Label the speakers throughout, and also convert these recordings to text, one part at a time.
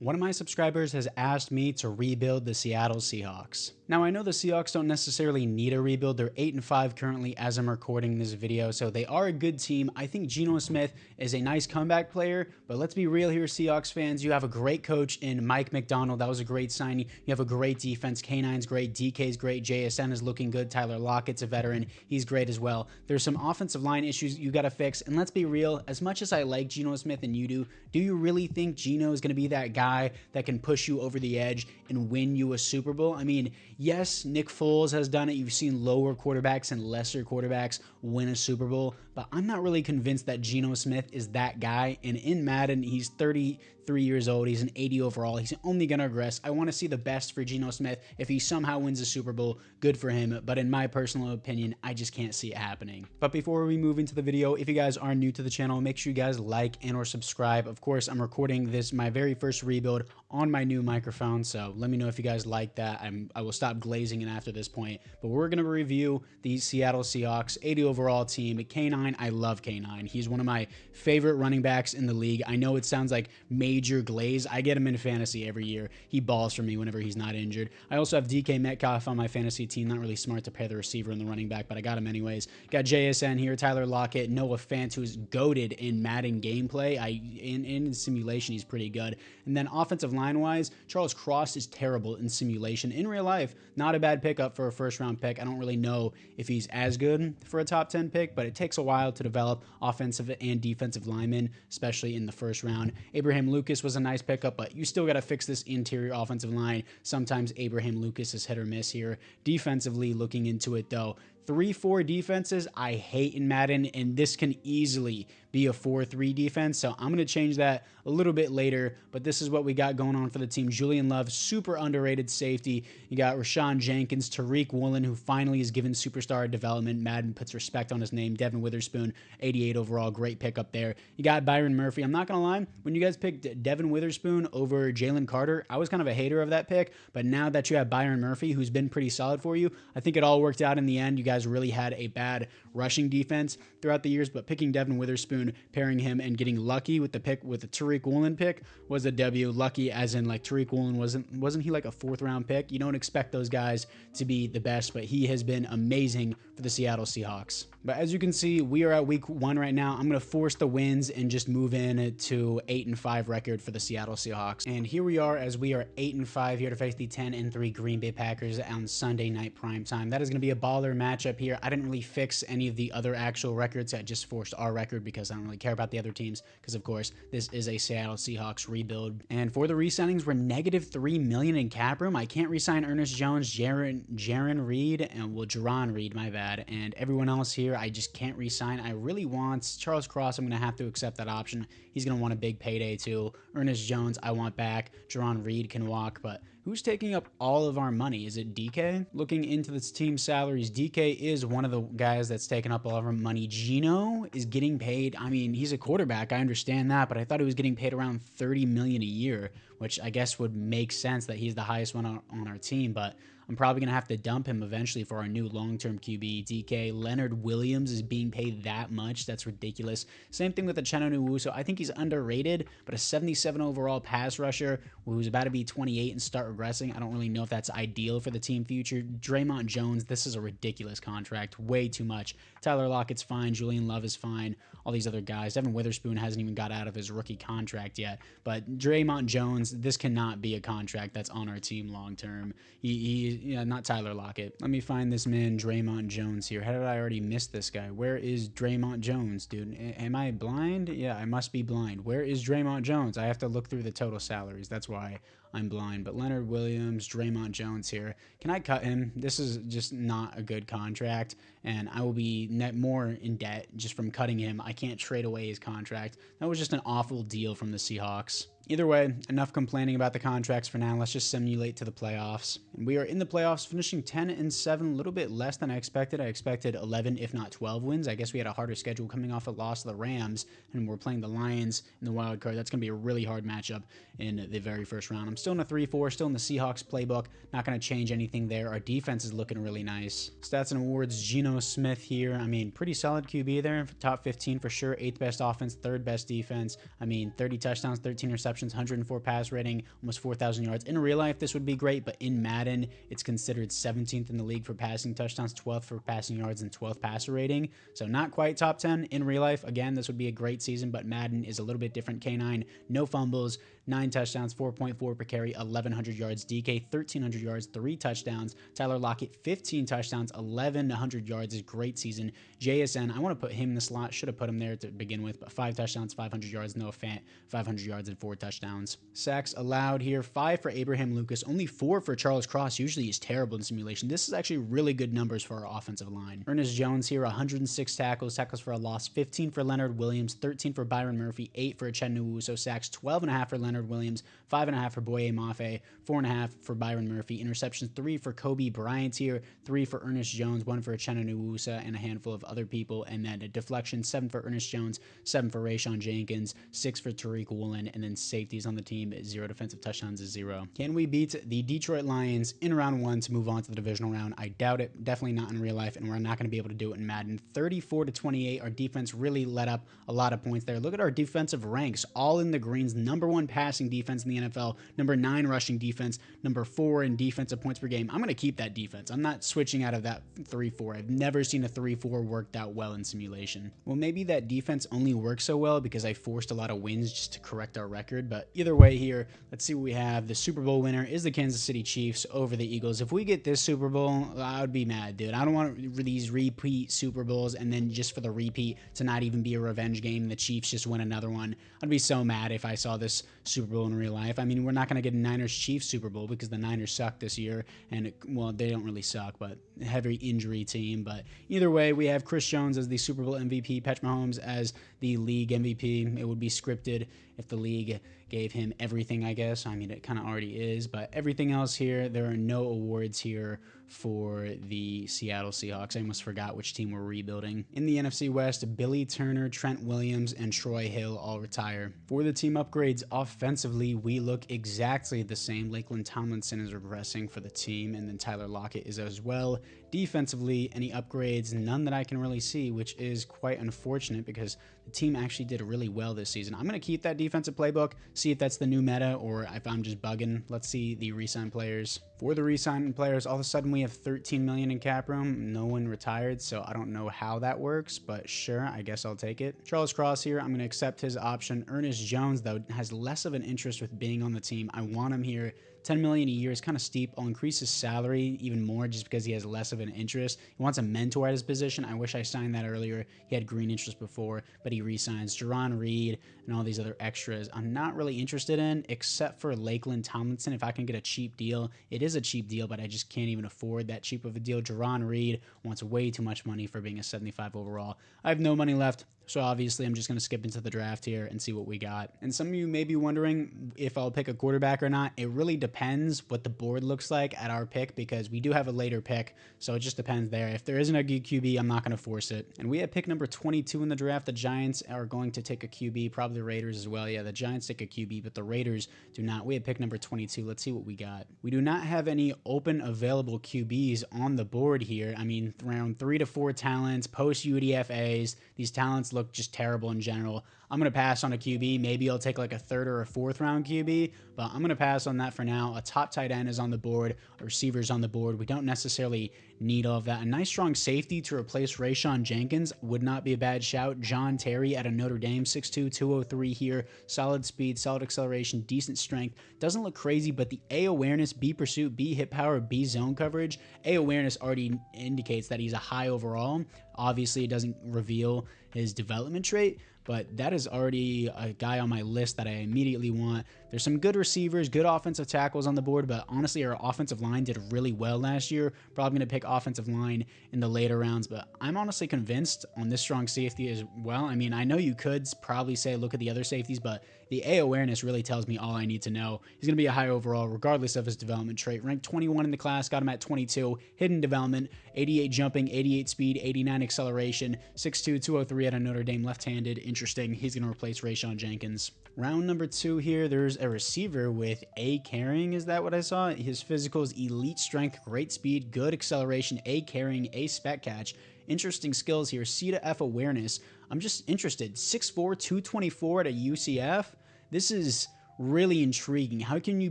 Speaker 1: One of my subscribers has asked me to rebuild the Seattle Seahawks. Now, I know the Seahawks don't necessarily need a rebuild. They're 8-5 currently as I'm recording this video, so they are a good team. I think Geno Smith is a nice comeback player, but let's be real here, Seahawks fans. You have a great coach in Mike McDonald. That was a great signing. You have a great defense. K9's great. DK's great. JSN is looking good. Tyler Lockett's a veteran. He's great as well. There's some offensive line issues you got to fix, and let's be real. As much as I like Geno Smith and you do you really think Geno is going to be that guy that can push you over the edge and win you a Super Bowl? I mean, yes, Nick Foles has done it. You've seen lower quarterbacks and lesser quarterbacks win a Super Bowl, but I'm not really convinced that Geno Smith is that guy. And in Madden, he's 33 years old. He's an 80 overall. He's only going to regress. I want to see the best for Geno Smith. If he somehow wins a Super Bowl, good for him. But in my personal opinion, I just can't see it happening. But before we move into the video, if you guys are new to the channel, make sure you guys like and or subscribe. Of course, I'm recording this, my very first rebuild, on my new microphone, so let me know if you guys like that. I will stop glazing it after this point, but we're going to review the Seattle Seahawks 80 overall team. K9, I love K9. He's one of my favorite running backs in the league. I know it sounds like major glaze. I get him in fantasy every year. He balls for me whenever he's not injured. I also have DK Metcalf on my fantasy team. Not really smart to pair the receiver and the running back, but I got him anyways. Got JSN here, Tyler Lockett, Noah Fant, who's goated in Madden gameplay. In simulation, he's pretty good. And then offensive line-wise, Charles Cross is terrible in simulation. In real life, not a bad pickup for a first-round pick. I don't really know if he's as good for a top 10 pick, but it takes a while to develop offensive and defensive linemen, especially in the first round. Abraham Lucas was a nice pickup, but you still got to fix this interior offensive line. Sometimes Abraham Lucas is hit or miss here. Defensively, looking into it, though, 3-4 defenses I hate in Madden, and this can easily be a 4-3 defense, so I'm going to change that a little bit later, but this is what we got going on for the team. Julian Love, super underrated safety. You got Rashawn Jenkins, Tariq Woolen, who finally is given superstar development. Madden puts respect on his name. Devin Witherspoon, 88 overall, great pickup there. You got Byron Murphy. I'm not going to lie, when you guys picked Devin Witherspoon over Jalen Carter, I was kind of a hater of that pick, but now that you have Byron Murphy, who's been pretty solid for you, I think it all worked out in the end. You guys really had a bad rushing defense throughout the years, but picking Devin Witherspoon, pairing him and getting lucky with the pick, with the Tariq Woolen pick, was a W. Lucky as in, like, Tariq Woolen wasn't he like a 4th round pick? You don't expect those guys to be the best, but he has been amazing for the Seattle Seahawks. But as you can see, we are at week 1 right now. I'm going to force the wins and just move in to 8-5 record for the Seattle Seahawks. And here we are, as we are 8-5 here to face the 10-3 Green Bay Packers on Sunday night primetime. That is going to be a baller matchup here. I didn't really fix any of the other actual records. I just forced our record because I don't really care about the other teams, because of course this is a Seattle Seahawks rebuild. And for the re-signings, we're -$3 million in cap room. I can't re-sign Ernest Jones, Jaron Reed, and Jerron Reed, my bad, and everyone else here I just can't re-sign. I really want Charles Cross. I'm going to have to accept that option. He's going to want a big payday too. Ernest Jones I want back. Jerron Reed can walk, but who's taking up all of our money? Is it DK? Looking into this team's salaries, DK is one of the guys that's taking up all of our money. Geno is getting paid. I mean, he's a quarterback. I understand that, but I thought he was getting paid around $30 million a year, which I guess would make sense that he's the highest one on our team, but I'm probably going to have to dump him eventually for our new long-term QB. DK. Leonard Williams is being paid that much. That's ridiculous. Same thing with the Uchenna Nwosu. I think he's underrated, but a 77 overall pass rusher who's about to be 28 and start regressing. I don't really know if that's ideal for the team future. Draymond Jones, this is a ridiculous contract. Way too much. Tyler Lockett's fine. Julian Love is fine. All these other guys. Devin Witherspoon hasn't even got out of his rookie contract yet. But Draymond Jones, this cannot be a contract that's on our team long-term. Yeah, not Tyler Lockett. Let me find this man, Draymond Jones here. How did I already miss this guy? Where is Draymond Jones, dude? Am I blind? Yeah, I must be blind. Where is Draymond Jones? I have to look through the total salaries. That's why I'm blind. But Leonard Williams, Draymond Jones here. Can I cut him? This is just not a good contract, and I will be more in debt just from cutting him. I can't trade away his contract. That was just an awful deal from the Seahawks. Either way, enough complaining about the contracts for now. Let's just simulate to the playoffs. And we are in the playoffs, finishing 10-7, a little bit less than I expected. I expected 11, if not 12 wins. I guess we had a harder schedule coming off a loss to the Rams, and we're playing the Lions in the wild card. That's going to be a really hard matchup in the very first round. I'm still in a 3-4, still in the Seahawks playbook. Not going to change anything there. Our defense is looking really nice. Stats and awards, Geno Smith here. I mean, pretty solid QB there. Top 15 for sure. 8th best offense, 3rd best defense. I mean, 30 touchdowns, 13 receptions. receptions, 104 pass rating, almost 4,000 yards. In real life, this would be great, but in Madden, it's considered 17th in the league for passing touchdowns, 12th for passing yards, and 12th passer rating. So not quite top 10 in real life. Again, this would be a great season, but Madden is a little bit different. K9, no fumbles, 9 touchdowns, 4.4 per carry, 1,100 yards. DK, 1,300 yards, 3 touchdowns. Tyler Lockett, 15 touchdowns, 1,100 yards. Is great season. JSN, I want to put him in the slot. Should have put him there to begin with, but 5 touchdowns, 500 yards. Noah Fant, 500 yards and 4 touchdowns. Sacks allowed here, 5 for Abraham Lucas, only 4 for Charles Cross. Usually he's terrible in simulation. This is actually really good numbers for our offensive line. Ernest Jones here, 106 tackles for a loss, 15 for Leonard Williams, 13 for Byron Murphy, 8 for Uchenna Nwosu. Sacks, 12.5 for Leonard Williams, 5.5 for Boye Mafe, 4.5 for Byron Murphy. Interceptions, 3 for Kobe Bryant here, 3 for Ernest Jones, 1 for Uchenna Nwosu, and a handful of other people. And then a deflection, 7 for Ernest Jones, 7 for Rayshawn Jenkins, 6 for Tariq Woolen, and then safeties on the team, 0 defensive touchdowns is 0. Can we beat the Detroit Lions in round 1 to move on to the divisional round? I doubt it. Definitely not in real life, and we're not going to be able to do it in Madden. 34-28. Our defense really let up a lot of points there. Look at our defensive ranks, all in the greens. Number 1 passing defense in the NFL, number 9 rushing defense, number 4 in defensive points per game. I'm going to keep that defense. I'm not switching out of that 3-4. I've never seen a 3-4 worked out well in simulation. Well, maybe that defense only works so well because I forced a lot of wins just to correct our record, but either way here, let's see what we have. The Super Bowl winner is the Kansas City Chiefs over the Eagles. If we get this Super Bowl, I would be mad, dude. I don't want these repeat Super Bowls and then just for the repeat to not even be a revenge game, the Chiefs just win another one. I'd be so mad if I saw this Super Bowl in real life. I mean, we're not going to get a Niners-Chiefs Super Bowl because the Niners suck this year, and well, they don't really suck, but heavy injury team. But either way, we have Chris Jones as the Super Bowl MVP, Patrick Mahomes as the league MVP. It would be scripted if the league gave him everything, I guess. I mean, it kind of already is, but everything else here, there are no awards here for the Seattle Seahawks. I almost forgot which team we're rebuilding. In the NFC West, Billy Turner, Trent Williams, and Troy Hill all retire. For the team upgrades, offensively, we look exactly the same. Lakeland Tomlinson is regressing for the team, and then Tyler Lockett is as well. Defensively, any upgrades? None that I can really see, which is quite unfortunate because the team actually did really well this season. I'm going to keep that defensive playbook, see if that's the new meta or if I'm just bugging. Let's see the re-sign players. For the re-sign players, all of a sudden we have 13 million in cap room. No one retired, so I don't know how that works, but sure, I guess I'll take it. Charles Cross here, I'm going to accept his option. Ernest Jones, though, has less of an interest with being on the team. I want him here. 10 million a year is kind of steep. I'll increase his salary even more just because he has less of an interest. He wants a mentor at his position. I wish I signed that earlier. He had green interest before, but he re-signs. Jerron Reed and all these other extras I'm not really interested in, except for Lakeland Tomlinson. If I can get a cheap deal, it is a cheap deal, but I just can't even afford that cheap of a deal. Jerron Reed wants way too much money for being a 75 overall. I have no money left, so obviously I'm just going to skip into the draft here and see what we got. And some of you may be wondering if I'll pick a quarterback or not. It really depends what the board looks like at our pick because we do have a later pick, so it just depends there. If there isn't a good QB, I'm not going to force it. And we have pick number 22 in the draft. The Giants are going to take a QB, probably the Raiders as well. Yeah, the Giants take a QB, but the Raiders do not. We have pick number 22. Let's see what we got. We do not have any open available QBs on the board here. I mean, around 3 to 4 talents, post UDFAs. These talents look just terrible in general. I'm going to pass on a QB. Maybe I'll take like a 3rd or a 4th round QB, but I'm going to pass on that for now. A top tight end is on the board, a receiver's on the board. We don't necessarily need all of that. A nice strong safety to replace Rayshawn Jenkins would not be a bad shout. John Terry out of Notre Dame, 6'2", 203 here. Solid speed, solid acceleration, decent strength. Doesn't look crazy, but the A awareness, B pursuit, B hit power, B zone coverage. A awareness already indicates that he's a high overall. Obviously, it doesn't reveal his development trait, but that is already a guy on my list that I immediately want. There's some good receivers, good offensive tackles on the board, but honestly, our offensive line did really well last year. Probably going to pick offensive line in the later rounds, but I'm honestly convinced on this strong safety as well. I mean, I know you could probably say, look at the other safeties, but the A awareness really tells me all I need to know. He's going to be a high overall, regardless of his development trait. Ranked 21 in the class, got him at 22. Hidden development, 88 jumping, 88 speed, 89 acceleration, 6'2", 203 out of Notre Dame, left-handed. Interesting. He's going to replace Rayshawn Jenkins. Round number 2 here, there's a receiver with A carrying. Is that what I saw? His physical is elite strength, great speed, good acceleration, A carrying, A spec catch. Interesting skills here. C to F awareness. I'm just interested. 6'4", 224 at a UCF. This is really intriguing. How can you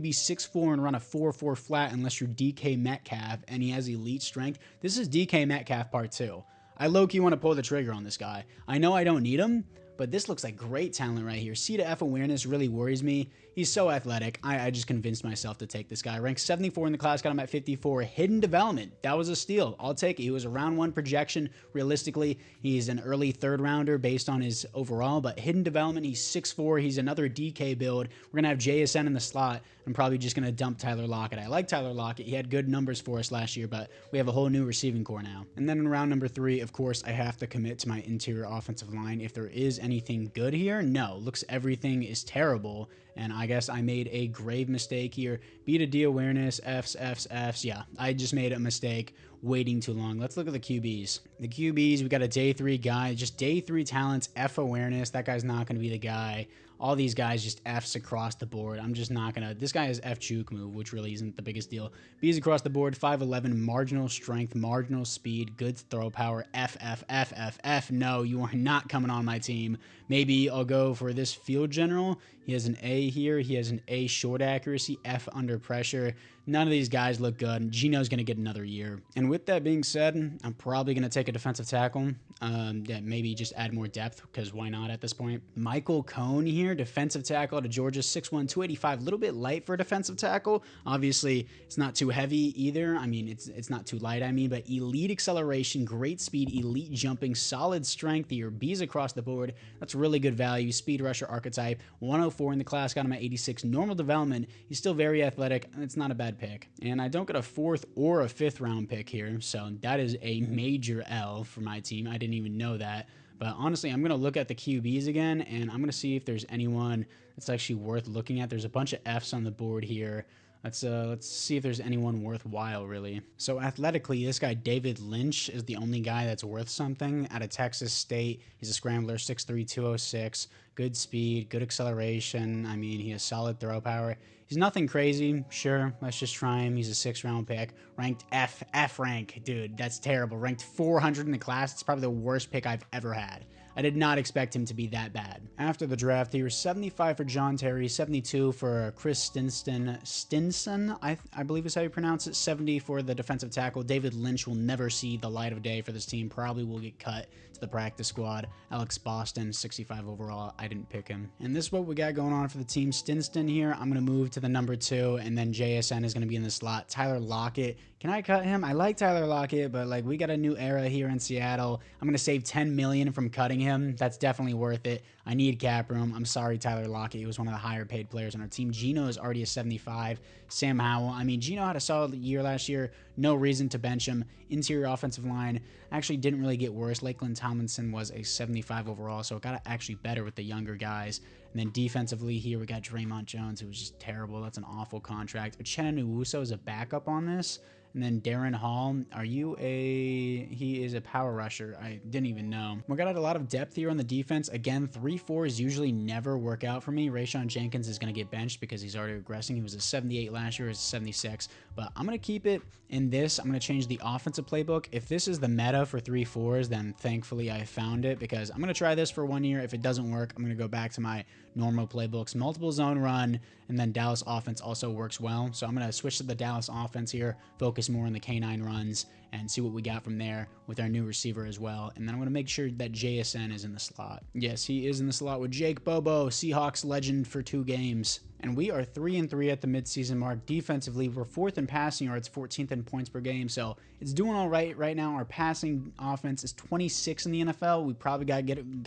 Speaker 1: be 6'4" and run a 4.4 flat unless you're DK Metcalf and he has elite strength? This is DK Metcalf part 2. I low-key want to pull the trigger on this guy. I know I don't need him, but this looks like great talent right here. C to F awareness really worries me. He's so athletic. I just convinced myself to take this guy. Ranked 74 in the class, got him at 54. Hidden development. That was a steal. I'll take it. He was a round 1 projection. Realistically, he's an early 3rd rounder based on his overall, but hidden development, he's 6'4". He's another DK build. We're going to have JSN in the slot. I'm probably just going to dump Tyler Lockett. I like Tyler Lockett. He had good numbers for us last year, but we have a whole new receiving core now. And then in round number 3, of course, I have to commit to my interior offensive line. If there is anything good here, no. Looks everything is terrible. And I guess I made a grave mistake here. B to D awareness, Fs, Fs, Fs. Yeah, I just made a mistake waiting too long. Let's look at the QBs. The QBs, we got a day 3 guy, just day 3 talents, F awareness. That guy's not going to be the guy. All these guys just Fs across the board. I'm just not going to. This guy has F juke move, which really isn't the biggest deal. B's across the board, 5'11", marginal strength, marginal speed, good throw power, F, F, F, F, F. No, you are not coming on my team. Maybe I'll go for this field general. He has an A here. He has an A short accuracy, F under pressure. None of these guys look good. Gino's going to get another year. And with that being said, I'm probably going to take a defensive tackle. Maybe just add more depth, because why not at this point? Michael Cone here, defensive tackle out of Georgia, 6'1", 285. A little bit light for a defensive tackle. Obviously, it's not too heavy either. I mean, it's not too light, but elite acceleration, great speed, elite jumping, solid strength here. B's across the board. That's really good value. Speed rusher archetype, 104 in the class, got him at 86. Normal development. He's still very athletic. It's not a bad pick. And I don't get a 4th or a 5th round pick here, so that is a major L for my team. I didn't even know that. But honestly, I'm going to look at the QBs again, and I'm going to see if there's anyone that's actually worth looking at. There's a bunch of Fs on the board here. Let's see if there's anyone worthwhile, really. So athletically, this guy, David Lynch, is the only guy that's worth something. Out of Texas State, he's a scrambler, 6'3", 206. Good speed, good acceleration. I mean, he has solid throw power. He's nothing crazy. Sure, let's just try him. He's a 6th round pick. Ranked F rank. Dude, that's terrible. Ranked 400 in the class. It's probably the worst pick I've ever had. I did not expect him to be that bad. After the draft, he was 75 for John Terry, 72 for Chris Stinson, I believe is how you pronounce it, 70 for the defensive tackle. David Lynch will never see the light of day for this team, probably will get cut to the practice squad. Alex Boston, 65 overall. I didn't pick him. And this is what we got going on for the team. Stinson here, I'm going to move to the number 2, and then JSN is going to be in the slot. Tyler Lockett, can I cut him? I like Tyler Lockett, but like we got a new era here in Seattle. I'm going to save $10 million from cutting him. That's definitely worth it. I need cap room. I'm sorry, Tyler Lockett. He was one of the higher paid players on our team. Gino is already a 75. Sam Howell. I mean, Gino had a solid year last year. No reason to bench him. Interior offensive line actually didn't really get worse. Lakeland Tomlinson was a 75 overall, so it got actually better with the younger guys. And then defensively here, we got Draymond Jones, who was just terrible. That's an awful contract. Uchenna Nwosu is a backup on this. And then Darren Hall, he is a power rusher. I didn't even know. We got a lot of depth here on the defense. Again, 3-4s usually never work out for me. Rayshawn Jenkins is going to get benched because he's already regressing. He was a 78 last year, he's a 76. But I'm going to keep it in this. I'm going to change the offensive playbook. If this is the meta for 3-4s, then thankfully I found it, because I'm going to try this for 1 year. If it doesn't work, I'm going to go back to my normal playbooks. Multiple zone run, and then Dallas offense also works well. So I'm going to switch to the Dallas offense here, focus more on the K9 runs, and see what we got from there with our new receiver as well. And then I'm going to make sure that JSN is in the slot. Yes, he is in the slot with Jake Bobo, Seahawks legend for 2 games. And we are 3-3 at the midseason mark. Defensively, we're 4th in passing yards, 14th in points per game. So it's doing all right now. Our passing offense is 26 in the NFL. We probably got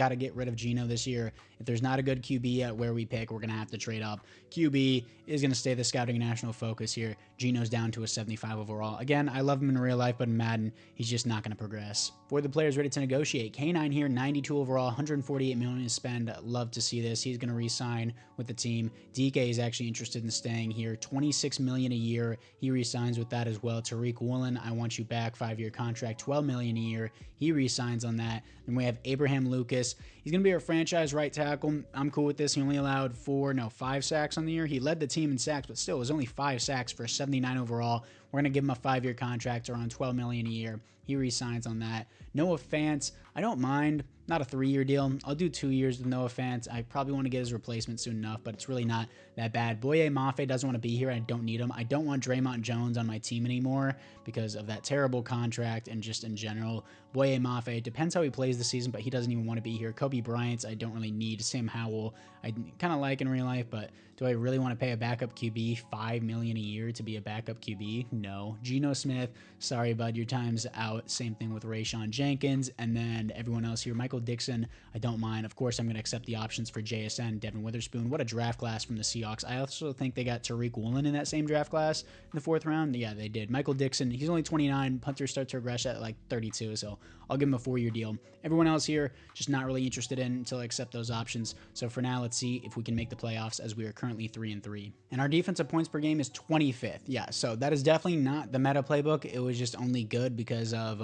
Speaker 1: to get rid of Gino this year. If there's not a good QB at where we pick, we're going to have to trade up. QB is going to stay the scouting national focus here. Gino's down to a 75 overall. Again, I love him in real life, but in Madden, he's just not going to progress. For the players ready to negotiate, K9 here, 92 overall, 148 million to spend. Love to see this. He's going to re-sign with the team. DK is actually interested in staying here, 26 million a year. He re-signs with that as well. Tariq Woolen, I want you back, 5-year contract, 12 million a year. He re-signs on that. Then we have Abraham Lucas. He's going to be our franchise right tackle. I'm cool with this. He only allowed 5 sacks on the year. He led the team in sacks, but still, it was only 5 sacks for 79 overall. We're going to give him a 5-year contract around 12 million a year. He re-signs on that. Noah Fant, I don't mind. Not a 3-year deal. I'll do 2 years with Noah Fant. I probably want to get his replacement soon enough, but it's really not that bad. Boye Mafe doesn't want to be here. I don't need him. I don't want Draymond Jones on my team anymore because of that terrible contract and just in general. Boye Mafe, depends how he plays this season, but he doesn't even want to be here. Kobe Bryant, I don't really need. Sam Howell, I kind of like in real life, but do I really want to pay a backup QB $5 million a year to be a backup QB? No. Geno Smith, sorry, bud, your time's out. Same thing with Rayshawn Jenkins, and then everyone else here. Michael Dixon, I don't mind. Of course, I'm going to accept the options for JSN, Devin Witherspoon. What a draft class from the Seahawks. I also think they got Tariq Woolen in that same draft class in the 4th round. Yeah, they did. Michael Dixon, he's only 29. Punter starts to regress at like 32, so I'll give him a 4-year deal. Everyone else here, just not really interested in until I accept those options. So for now, let's see if we can make the playoffs as we are currently 3-3. And our defensive points per game is 25th. Yeah, so that is definitely not the meta playbook. It was just only good because of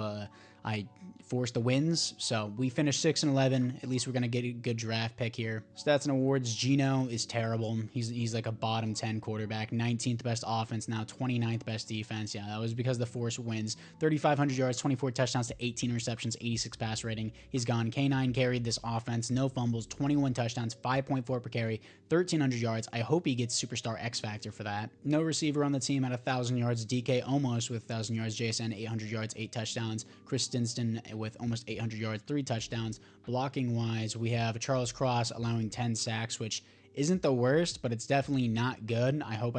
Speaker 1: I forced the wins. So we finished 6-11. At least we're going to get a good draft pick here. Stats and awards, Geno is terrible. He's like a bottom 10 quarterback. 19th best offense, now 29th best defense. Yeah, that was because the forced wins. 3,500 yards, 24 touchdowns to 18 receptions, 86 pass rating. He's gone. K9 carried this offense. No fumbles, 21 touchdowns, 5.4 per carry, 1,300 yards. I hope he gets superstar X factor for that. No receiver on the team at 1,000 yards. DK almost with 1,000 yards. JSN 800 yards, 8 touchdowns. Chris Stinston with almost 800 yards, 3 touchdowns. Blocking wise, we have Charles Cross allowing 10 sacks, which isn't the worst, but it's definitely not good. I hope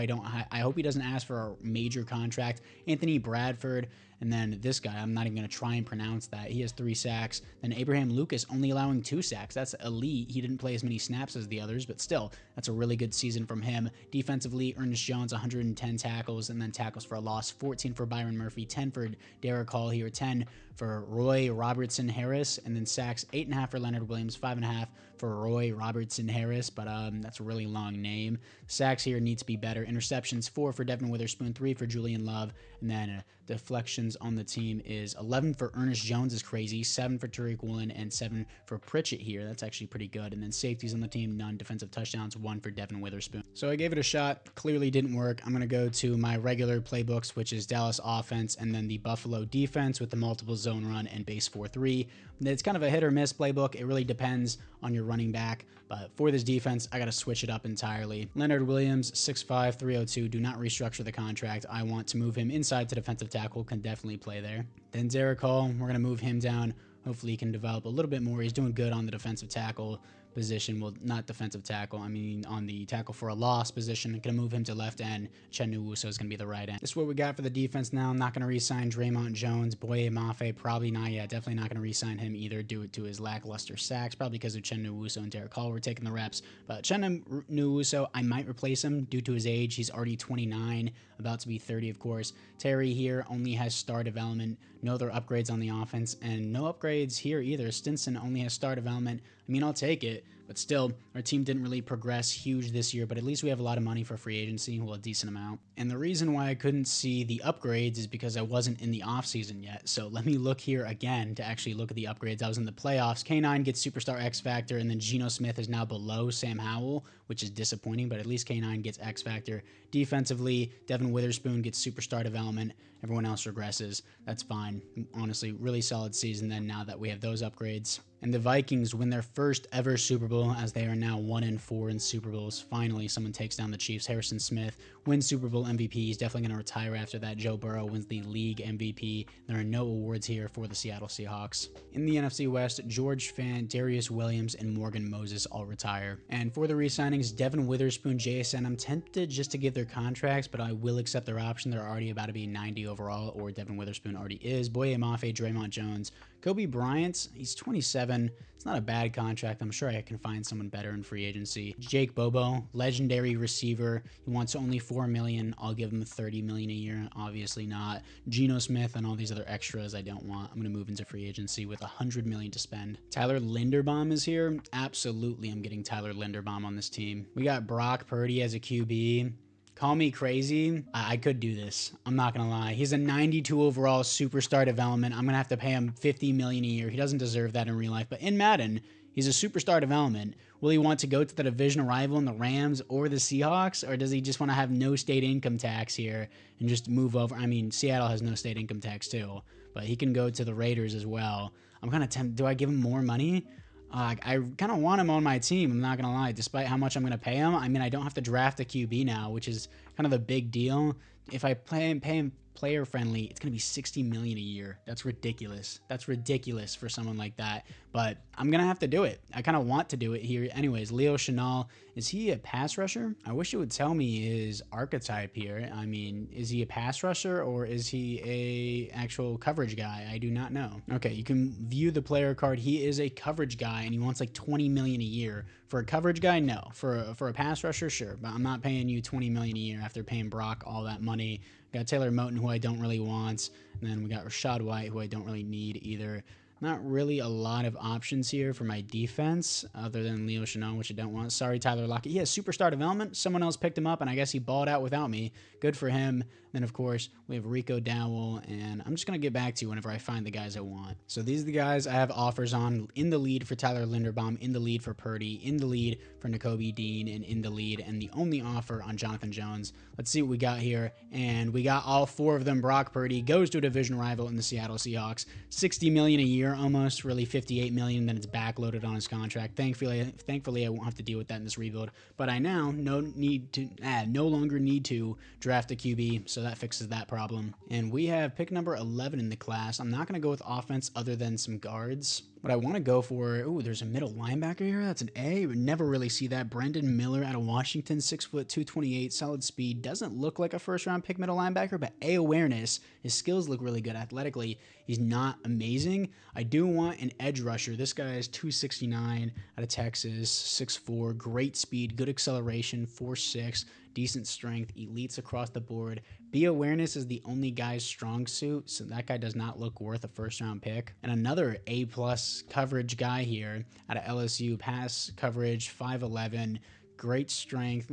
Speaker 1: he doesn't ask for a major contract. Anthony Bradford, and then this guy, I'm not even going to try and pronounce that. He has 3 sacks. Then Abraham Lucas only allowing 2 sacks. That's elite. He didn't play as many snaps as the others, but still, that's a really good season from him. Defensively, Ernest Jones, 110 tackles, and then tackles for a loss, 14 for Byron Murphy, 10 for Derek Hall here, 10 for Roy Robertson Harris, and then sacks, 8.5 for Leonard Williams, 5.5 for Roy Robertson Harris, but that's a really long name. Sacks here need to be better. Interceptions, 4 for Devin Witherspoon, 3 for Julian Love, and then deflections on the team is 11 for Ernest Jones is crazy, 7 for Tariq Woolen, and 7 for Pritchett here. That's actually pretty good. And then safeties on the team, none. Defensive touchdowns, 1 for Devin Witherspoon. So I gave it a shot. Clearly didn't work. I'm going to go to my regular playbooks, which is Dallas offense and then the Buffalo defense with the multiple zone run and base 4-3. It's kind of a hit or miss playbook. It really depends on your running back. But for this defense, I got to switch it up entirely. Leonard Williams, 6'5", 302. Do not restructure the contract. I want to move him inside to defensive tackle. Can definitely play there. Then Derek Hall, we're going to move him down. Hopefully he can develop a little bit more. He's doing good on the defensive tackle position. Well, not defensive tackle. I mean, on the tackle for a loss position. Going to move him to left end. Chen Nwosu is going to be the right end. This is what we got for the defense now. I'm not going to re-sign Draymond Jones. Boye Mafe, probably not yet. Definitely not going to re-sign him either due to his lackluster sacks. Probably because of Chen Nwosu and Derek Hall were taking the reps. But Chen Nwosu, I might replace him due to his age. He's already 29, about to be 30, of course. Terry here only has star development. No other upgrades on the offense, and no upgrades here either. Stinson only has star development. I mean, I'll take it, but still, our team didn't really progress huge this year, but at least we have a lot of money for free agency, well, a decent amount. And the reason why I couldn't see the upgrades is because I wasn't in the offseason yet. So let me look here again to actually look at the upgrades. I was in the playoffs. K9 gets Superstar X Factor, and then Geno Smith is now below Sam Howell, which is disappointing, but at least K9 gets X Factor. Defensively, Devin Witherspoon gets Superstar Development. Everyone else regresses. That's fine. Honestly, really solid season then now that we have those upgrades. And the Vikings win their first ever Super Bowl as they are now 1-4 in Super Bowls. Finally, someone takes down the Chiefs. Harrison Smith wins Super Bowl MVP. He's definitely going to retire after that. Joe Burrow wins the league MVP. There are no awards here for the Seattle Seahawks. In the NFC West, George Fant, Darius Williams, and Morgan Moses all retire. And for the re-signings, Devin Witherspoon, JSN, I'm tempted just to give their contracts, but I will accept their option. They're already about to be 90 overall, or Devin Witherspoon already is. Boye Mafe, Draymond Jones, Kobe Bryant, he's 27. It's not a bad contract. I'm sure I can find someone better in free agency. Jake Bobo, legendary receiver. He wants only $4 million. I'll give him $30 million a year. Obviously not. Geno Smith and all these other extras I don't want. I'm going to move into free agency with $100 million to spend. Tyler Linderbaum is here. Absolutely, I'm getting Tyler Linderbaum on this team. We got Brock Purdy as a QB. Call me crazy. I could do this. I'm not going to lie. He's a 92 overall superstar development. I'm going to have to pay him $50 million a year. He doesn't deserve that in real life. But in Madden, he's a superstar development. Will he want to go to the division rival in the Rams or the Seahawks? Or does he just want to have no state income tax here and just move over? I mean, Seattle has no state income tax too. But he can go to the Raiders as well. I'm kind of tempted. Do I give him more money? I kind of want him on my team, I'm not going to lie, despite how much I'm going to pay him. I mean, I don't have to draft a QB now, which is kind of a big deal. If I pay him player friendly, it's going to be $60 million a year. That's ridiculous. That's ridiculous for someone like that. But I'm going to have to do it. I kind of want to do it here. Anyways, Leo Chenal, is he a pass rusher? I wish it would tell me his archetype here. I mean, is he a pass rusher or is he a actual coverage guy? I do not know. Okay, you can view the player card. He is a coverage guy and he wants like $20 million a year. For a coverage guy, no. For a pass rusher, sure. But I'm not paying you $20 million a year after paying Brock all that money. Got Taylor Moton, who I don't really want. And then we got Rashad White, who I don't really need either. Not really a lot of options here for my defense other than Leo Chenal, which I don't want. Sorry, Tyler Lockett. He has superstar development. Someone else picked him up, and I guess he balled out without me. Good for him. Then, of course, we have Rico Dowell, and I'm just going to get back to you whenever I find the guys I want. So these are the guys I have offers on. In the lead for Tyler Linderbaum, in the lead for Purdy, in the lead for Nakobe Dean, and in the lead, and the only offer on Jonathan Jones. Let's see what we got here, and we got all 4 of them. Brock Purdy goes to a division rival in the Seattle Seahawks. $60 million a year almost, really $58 million, then it's backloaded on his contract. Thankfully, I won't have to deal with that in this rebuild, but I now no longer need to draft a QB, so that fixes that problem. And we have pick number 11 in the class. I'm not going to go with offense other than some guards. What I want to go for, ooh, there's a middle linebacker here. That's an A. Would never really see that. Brendan Miller out of Washington, 6 foot, 228, solid speed. Doesn't look like a first-round pick middle linebacker, but A, awareness. His skills look really good athletically. He's not amazing. I do want an edge rusher. This guy is 269 out of Texas, 6'4", great speed, good acceleration, 4'6", decent strength, elites across the board. B, awareness is the only guy's strong suit, so that guy does not look worth a first-round pick. And another A-plus coverage guy here out of LSU, pass coverage, 5'11", great strength,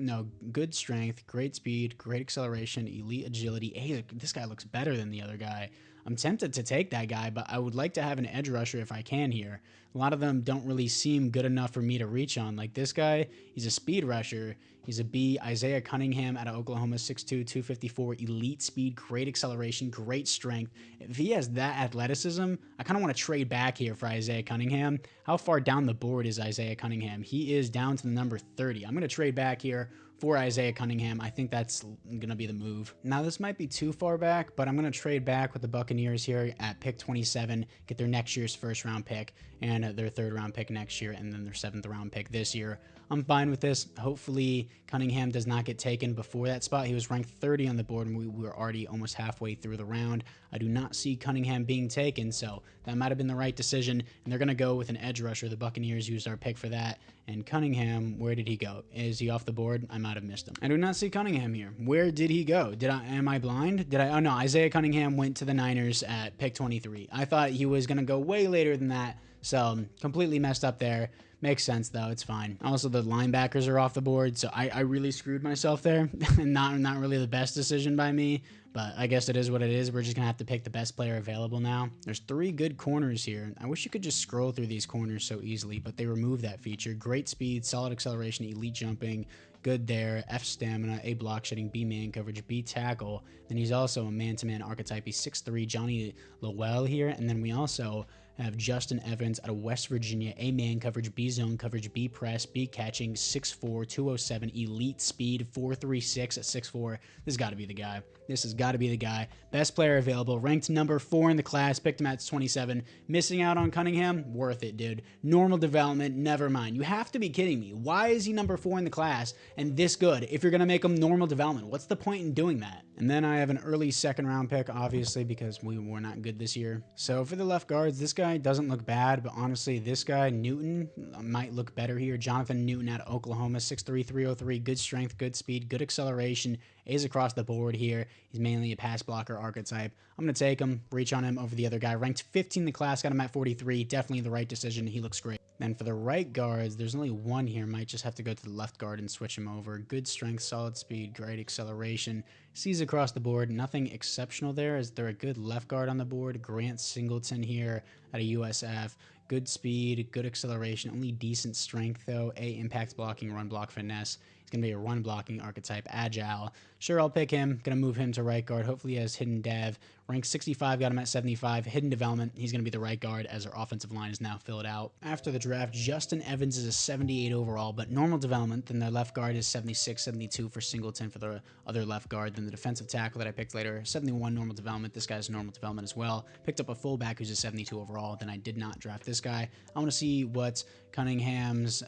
Speaker 1: good strength, great speed, great acceleration, elite agility. Hey, this guy looks better than the other guy. I'm tempted to take that guy, but I would like to have an edge rusher if I can here. A lot of them don't really seem good enough for me to reach on. Like this guy, he's a speed rusher. He's a B. Isaiah Cunningham out of Oklahoma, 6'2", 254, elite speed, great acceleration, great strength. If he has that athleticism, I kind of want to trade back here for Isaiah Cunningham. How far down the board is Isaiah Cunningham? He is down to the number 30. I'm going to trade back here for Isaiah Cunningham. I think that's going to be the move. Now, this might be too far back, but I'm going to trade back with the Buccaneers here at pick 27, get their next year's first-round pick and their third-round pick next year, and then their seventh-round pick this year. I'm fine with this. Hopefully, Cunningham does not get taken before that spot. He was ranked 30 on the board, and we were already almost halfway through the round. I do not see Cunningham being taken, so that might have been the right decision, and they're going to go with an edge rusher. The Buccaneers used our pick for that, and Cunningham, where did he go? Is he off the board? I might have missed him. I do not see Cunningham here. Where did he go? Am I blind? Oh no, Isaiah Cunningham went to the Niners at pick 23. I thought he was going to go way later than that, so completely messed up there. Makes sense, though. It's fine. Also, the linebackers are off the board, so I really screwed myself there. Not really the best decision by me, but I guess it is what it is. We're just going to have to pick the best player available now. There's 3 good corners here. I wish you could just scroll through these corners so easily, but they removed that feature. Great speed, solid acceleration, elite jumping, good there, F stamina, A block shedding, B man coverage, B tackle. Then he's also a man-to-man archetype. He's 6'3", Johnny Lowell here, and then we also have Justin Evans out of West Virginia, A man coverage, B zone coverage, B press, B catching, 6'4", 207, elite speed, 4.36 at 6'4". This has got to be the guy. This has got to be the guy. Best player available, ranked number 4 in the class, picked him at 27. Missing out on Cunningham? Worth it, dude. Normal development, never mind. You have to be kidding me. Why is he number 4 in the class and this good if you're going to make him normal development? What's the point in doing that? And then I have an early second-round pick, obviously, because we were not good this year. So for the left guards, this guy doesn't look bad, but honestly, this guy, Newton, might look better here. Jonathan Newton out of Oklahoma, 6'3", 303, good strength, good speed, good acceleration, A's across the board here. He's mainly a pass blocker archetype. I'm going to take him, reach on him over the other guy. Ranked 15 in the class, got him at 43. Definitely the right decision. He looks great. Then for the right guards, there's only one here. Might just have to go to the left guard and switch him over. Good strength, solid speed, great acceleration. Sees across the board. Nothing exceptional there. Is there a good left guard on the board? Grant Singleton here at a USF. Good speed, good acceleration, only decent strength though. A, impact blocking, run block finesse. He's going to be a run blocking archetype, agile. Sure, I'll pick him. Gonna move him to right guard. Hopefully he has hidden dev. Rank 65, got him at 75. Hidden development, he's going to be the right guard as our offensive line is now filled out. After the draft, Justin Evans is a 78 overall, but normal development. Then the left guard is 76, 72 for Singleton for the other left guard. Then the defensive tackle that I picked later, 71 normal development. This guy's normal development as well. Picked up a fullback who's a 72 overall. Then I did not draft this guy. I want to see what Cunningham's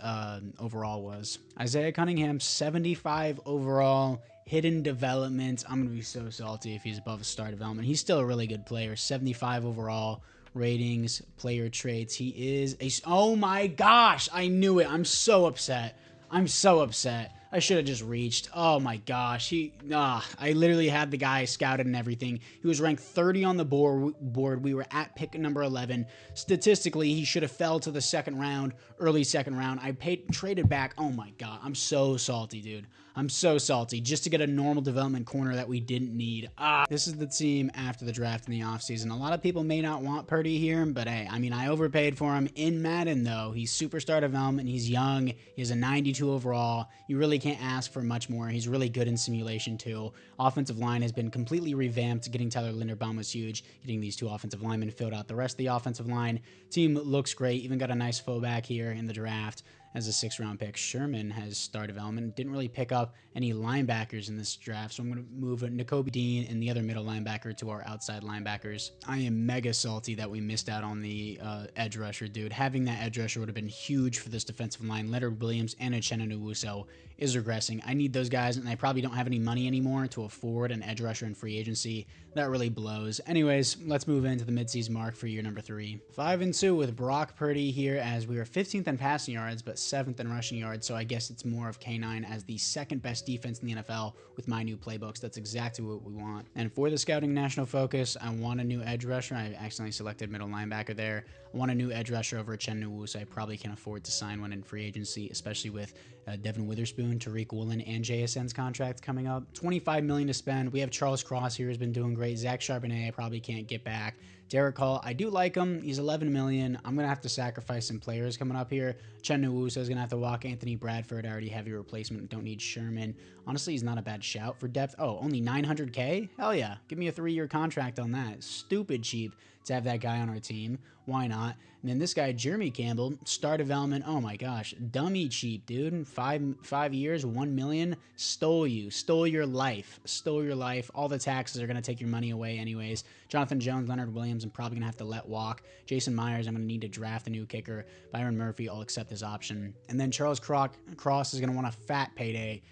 Speaker 1: overall was. Isaiah Cunningham, 75 overall. Hidden development. I'm going to be so salty if he's above a star development. He's still a really good player. 75 overall. Ratings, player traits. He is a... Oh my gosh! I knew it. I'm so upset. I'm so upset. I should have just reached. Oh my gosh. I literally had the guy scouted and everything. He was ranked 30 on the board. We were at pick number 11. Statistically, he should have fell to the second round, early second round. I traded back. Oh my god. I'm so salty, dude. I'm so salty just to get a normal development corner that we didn't need. This is the team after the draft in the offseason. A lot of people may not want Purdy here, but hey, I mean, I overpaid for him in Madden, though. He's superstar development. He's young. He has a 92 overall. You really can't ask for much more. He's really good in simulation, too. Offensive line has been completely revamped. Getting Tyler Linderbaum was huge. Getting these two offensive linemen filled out the rest of the offensive line. Team looks great. Even got a nice fullback here in the draft as a 6th-round pick. Sherman has star development. Didn't really pick up any linebackers in this draft, so I'm going to move Nakobe Dean and the other middle linebacker to our outside linebackers. I am mega salty that we missed out on the edge rusher, dude. Having that edge rusher would have been huge for this defensive line. Leonard Williams and Uchenna Nwosu is regressing. I need those guys, and I probably don't have any money anymore to afford an edge rusher in free agency. That really blows. Anyways, let's move into the midseason mark for year number 3. 5-2 with Brock Purdy here, as we were 15th in passing yards, but 7th in rushing yards, so I guess it's more of K9 as the second best defense in the NFL with my new playbooks. That's exactly what we want. And for the scouting national focus, I want a new edge rusher. I accidentally selected middle linebacker there. I want a new edge rusher over Uchenna Nwosu. I probably can't afford to sign one in free agency, especially with Devin Witherspoon, Tariq Woolen, and JSN's contracts coming up. $25 million to spend. We have Charles Cross here, who's been doing great. Zach Charbonnet, I probably can't get back. Derek Hall, I do like him. He's $11 million. I'm going to have to sacrifice some players coming up here. Uchenna Nwosu is going to have to walk. Anthony Bradford, I already have your replacement. Don't need Sherman. Honestly, he's not a bad shout for depth. Oh, only $900K? Hell yeah. Give me a 3-year contract on that. Stupid cheap to have that guy on our team. Why not? And then this guy, Jeremy Campbell, star development. Oh my gosh. Dummy cheap, dude. 5 years, $1 million. Stole you. Stole your life. Stole your life. All the taxes are going to take your money away anyways. Jonathan Jones, Leonard Williams, I'm probably going to have to let walk. Jason Myers, I'm going to need to draft a new kicker. Byron Murphy, I'll accept his option. And then Charles Cross is going to want a fat payday.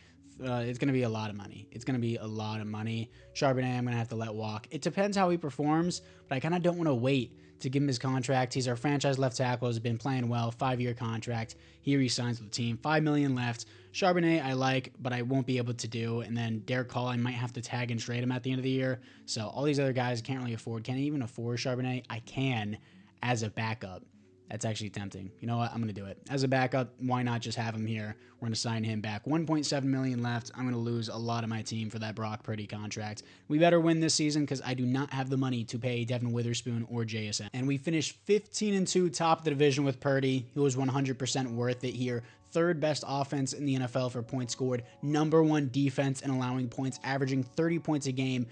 Speaker 1: It's going to be a lot of money. It's going to be a lot of money. Charbonnet, I'm going to have to let walk. It depends how he performs, but I kind of don't want to wait to give him his contract. He's our franchise left tackle, has been playing well, 5-year contract. He re-signs with the team, $5 million left. Charbonnet I like, but I won't be able to do. And then Derek Hall, I might have to tag and trade him at the end of the year. So all these other guys I can't really afford. Can I even afford Charbonnet? I can as a backup. That's actually tempting. You know what? I'm going to do it. As a backup, why not just have him here? We're going to sign him back. $1.7 million left. I'm going to lose a lot of my team for that Brock Purdy contract. We better win this season because I do not have the money to pay Devin Witherspoon or JSN. And we finished 15-2 top of the division with Purdy. He was 100% worth it here. 3rd best offense in the NFL for points scored, number 1 defense in allowing points, averaging 30 points a game,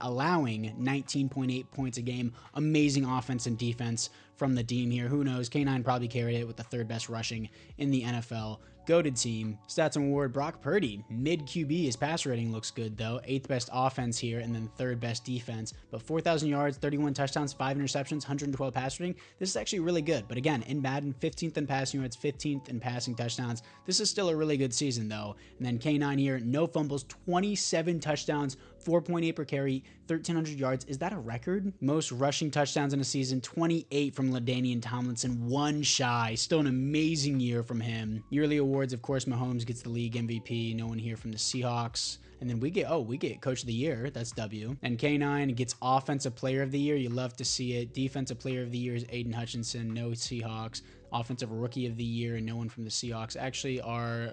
Speaker 1: allowing 19.8 points a game. Amazing offense and defense from the team here. Who knows? K9 probably carried it with the 3rd best rushing in the NFL. Goated team. Stats and award, Brock Purdy. Mid QB, his pass rating looks good though. 8th best offense here and then 3rd best defense. But 4,000 yards, 31 touchdowns, 5 interceptions, 112 pass rating. This is actually really good. But again, in Madden, 15th in passing yards, 15th in passing touchdowns. This is still a really good season though. And then K9 here, no fumbles, 27 touchdowns, 4.8 per carry, 1,300 yards. Is that a record? Most rushing touchdowns in a season, 28 from LaDainian Tomlinson, 1 shy. Still an amazing year from him. Yearly awards, of course, Mahomes gets the league MVP. No one here from the Seahawks. And then we get Coach of the Year. That's W. And K9 gets Offensive Player of the Year. You love to see it. Defensive Player of the Year is Aiden Hutchinson. No Seahawks. Offensive Rookie of the Year, and no one from the Seahawks. Actually, our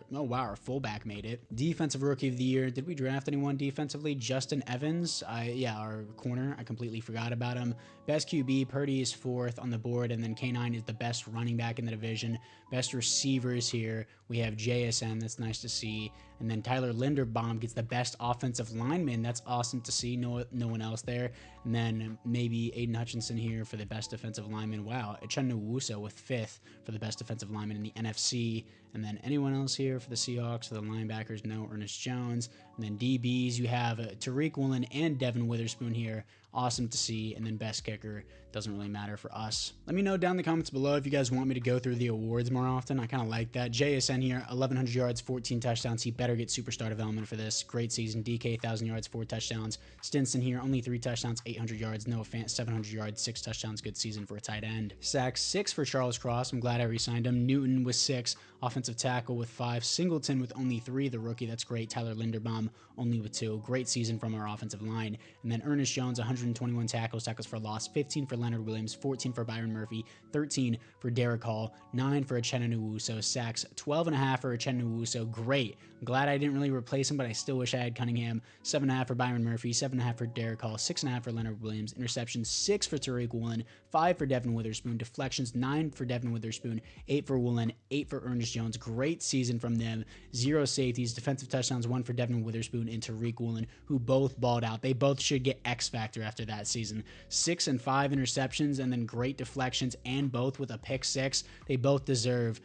Speaker 1: fullback made it. Defensive Rookie of the Year. Did we draft anyone defensively? Justin Evans. Our corner. I completely forgot about him. Best QB, Purdy is 4th on the board, and then K9 is the best running back in the division. Best receivers here. We have JSN. That's nice to see. And then Tyler Linderbaum gets the best offensive lineman. That's awesome to see. No one else there. And then maybe Aiden Hutchinson here for the best defensive lineman. Wow. Uchenna Nwosu with 5th for the best defensive lineman in the NFC. And then anyone else here for the Seahawks, for the linebackers? No, Ernest Jones. And then DBs, you have Tariq Woolen and Devin Witherspoon here. Awesome to see. And then best kicker, doesn't really matter for us. Let me know down in the comments below if you guys want me to go through the awards more often. I kind of like that. JSN here, 1,100 yards, 14 touchdowns. He better get superstar development for this. Great season. DK, 1,000 yards, 4 touchdowns. Stinson here, only 3 touchdowns, 800 yards. Noah Fant, 700 yards, 6 touchdowns. Good season for a tight end. Sacks, 6 for Charles Cross. I'm glad I re-signed him. Newton with 6. Offensive tackle with 5. Singleton with only 3. The rookie, that's great. Tyler Linderbaum only with 2. Great season from our offensive line. And then Ernest Jones, 121 tackles for loss, 15 for Leonard Williams, 14 for Byron Murphy, 13 for Derek Hall, 9 for Uchenna Nwosu. Sacks, 12.5 for Uchenna Nwosu. Great. I'm glad I didn't really replace him, but I still wish I had Cunningham. 7.5 for Byron Murphy, 7.5 for Derek Hall, 6.5 for Leonard Williams. Interceptions, 6 for Tariq Woolen, 5 for Devin Witherspoon. Deflections, 9 for Devin Witherspoon, 8 for Woolen, 8 for Ernest Jones. Great season from them. 0 safeties. Defensive touchdowns, 1 for Devin Witherspoon and Tariq Woolen, who both balled out. They both should get X Factor after that season. 6 and 5 interceptions, and then great deflections, and both with a pick 6. They both deserve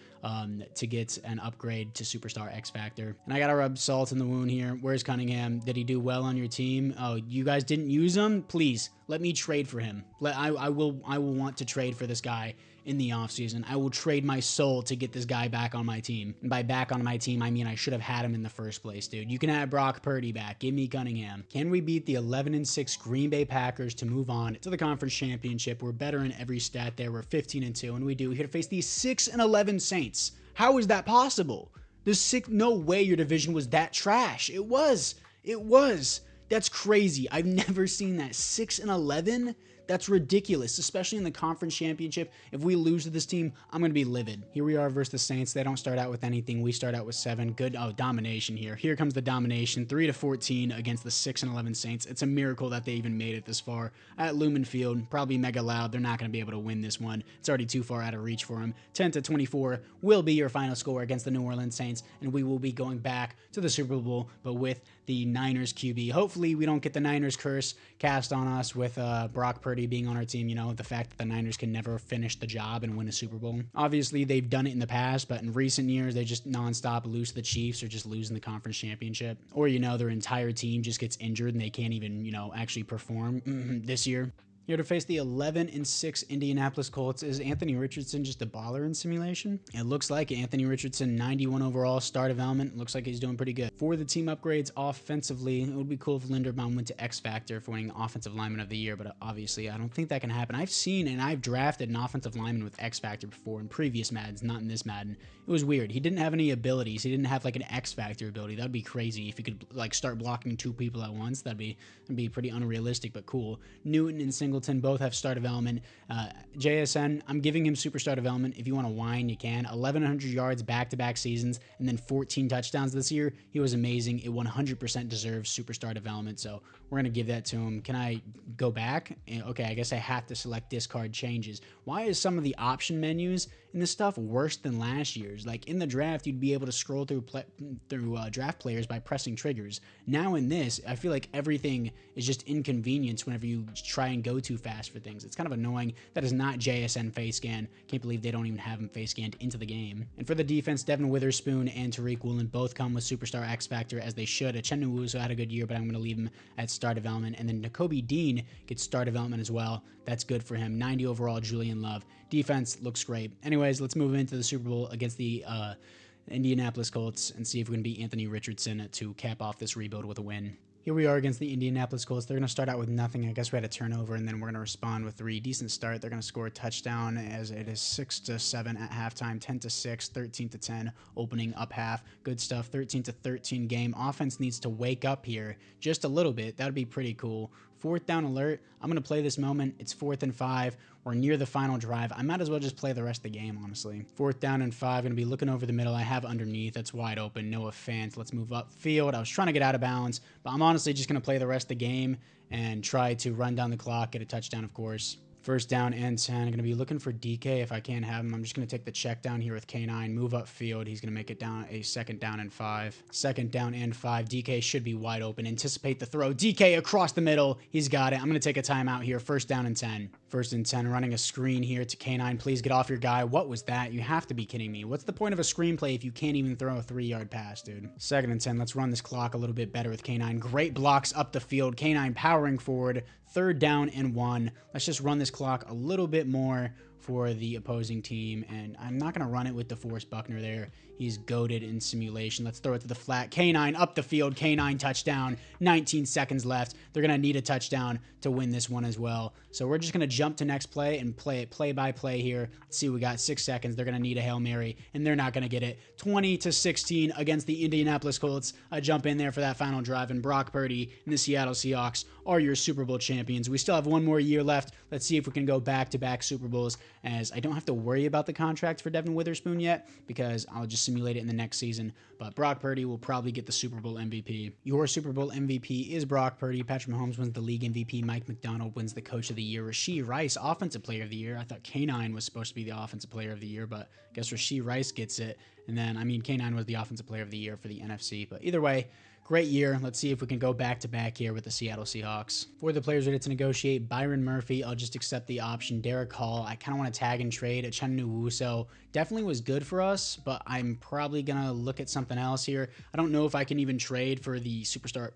Speaker 1: to get an upgrade to Superstar X Factor. And I gotta rub salt in the wound here. Where's Cunningham? Did he do well on your team? Oh, you guys didn't use him? Please, let me trade for him. I will want to trade for this guy in the offseason. I will trade my soul to get this guy back on my team. And by back on my team, I mean I should have had him in the first place, dude. You can have Brock Purdy back. Give me Cunningham. Can we beat the 11-6 Green Bay Packers to move on to the conference championship? We're better in every stat there. We're 15-2, and we do. We're here to face the 6-11 Saints. How is that possible? No way your division was that trash. It was. That's crazy. I've never seen that. 6-11? That's ridiculous, especially in the conference championship. If we lose to this team, I'm going to be livid. Here we are versus the Saints. They don't start out with anything. We start out with 7. Good. Oh, domination here. Here comes the domination. 3-14 against the 6-11 Saints. It's a miracle that they even made it this far. At Lumen Field, probably mega loud. They're not going to be able to win this one. It's already too far out of reach for them. 10-24 will be your final score against the New Orleans Saints, and we will be going back to the Super Bowl, but with the Niners QB. Hopefully, we don't get the Niners curse cast on us with Brock Purdy being on our team. You know, the fact that the Niners can never finish the job and win a Super Bowl. Obviously, they've done it in the past, but in recent years, they just nonstop lose to the Chiefs or just losing the conference championship. Or, you know, their entire team just gets injured and they can't even, you know, actually perform this year. Here to face the 11-6 Indianapolis Colts. Is Anthony Richardson just a baller in simulation? It looks like Anthony Richardson, 91 overall, star development. Looks like he's doing pretty good. For the team upgrades offensively, it would be cool if Linderbaum went to X Factor for winning Offensive Lineman of the Year, but obviously I don't think that can happen. I've seen and I've drafted an offensive lineman with X Factor before in previous Maddens, not in this Madden. It was weird. He didn't have any abilities. He didn't have like an X Factor ability. That would be crazy if he could like start blocking 2 people at once. That'd be pretty unrealistic, but cool. Newton and Singleton both have star development. JSN, I'm giving him superstar development. If you want to whine, you can. 1,100 yards back-to-back seasons and then 14 touchdowns this year. He was amazing. It 100% deserves superstar development, so we're going to give that to him. Can I go back? Okay, I guess I have to select discard changes. Why is some of the option menus in this stuff worse than last year's? Like in the draft, you'd be able to scroll through draft players by pressing triggers. Now in this, I feel like everything is just inconvenience whenever you try and go too fast for things. It's kind of annoying. That is not JSN face scan. Can't believe they don't even have him face scanned into the game. And for the defense, Devin Witherspoon and Tariq Woolen both come with superstar X Factor, as they should. Uchenna Nwosu had a good year, but I'm going to leave him at star development. And then Nakobe Dean gets star development as well. That's good for him. 90 overall, Julian Love. Defense looks great. Anyways, let's move into the Super Bowl against the Indianapolis Colts and see if we can beat Anthony Richardson to cap off this rebuild with a win. Here we are against the Indianapolis Colts. They're going to start out with nothing. I guess we had a turnover, and then we're going to respond with 3. Decent start. They're going to score a touchdown as it is 6-7 at halftime, 10-6, 13-10, opening up half. Good stuff. 13-13 game. Offense needs to wake up here just a little bit. That would be pretty cool. 4th down alert. I'm going to play this moment. It's 4th and 5. We're near the final drive. I might as well just play the rest of the game, honestly. 4th down and 5. Going to be looking over the middle. I have underneath. That's wide open. Noah Fant. Let's move up field. I was trying to get out of bounds, but I'm honestly just going to play the rest of the game and try to run down the clock, get a touchdown, of course. First down and 10. I'm going to be looking for DK if I can't have him. I'm just going to take the check down here with K9, move up field. He's going to make it down a second down and 5. Second down and 5. DK should be wide open. Anticipate the throw. DK across the middle. He's got it. I'm going to take a timeout here. First down and 10. First and 10, running a screen here to K9. Please get off your guy. What was that? You have to be kidding me. What's the point of a screenplay if you can't even throw a 3-yard pass, dude? Second and 10. Let's run this clock a little bit better with K9. Great blocks up the field. K9 powering forward. Third down and 1. Let's just run this clock a little bit more for the opposing team. And I'm not going to run it with DeForest Buckner there. He's goated in simulation. Let's throw it to the flat. K9 up the field. K9 touchdown. 19 seconds left. They're going to need a touchdown to win this one as well. So we're just going to jump to next play and play it play by play here. Let's see, we got 6 seconds. They're going to need a Hail Mary, and they're not going to get it. 20-16 against the Indianapolis Colts. I jump in there for that final drive, and Brock Purdy and the Seattle Seahawks are your Super Bowl champions. We still have one more year left. Let's see if we can go back-to-back Super Bowls, as I don't have to worry about the contract for Devin Witherspoon yet, because I'll just simulate it in the next season. But Brock Purdy will probably get the Super Bowl MVP. Your Super Bowl MVP is Brock Purdy. Patrick Mahomes wins the league MVP. Mike McDonald wins the Coach of the Year. Rashee Rice, Offensive Player of the Year. I thought K9 was supposed to be the Offensive Player of the Year, but I guess Rashee Rice gets it. And then, K9 was the Offensive Player of the Year for the NFC. But either way, great year. Let's see if we can go back-to-back here with the Seattle Seahawks. For the players ready to negotiate, Byron Murphy, I'll just accept the option. Derek Hall, I kind of want to tag and trade. Uchenna Nwosu definitely was good for us, but I'm probably going to look at something else here. I don't know if I can even trade for the Superstar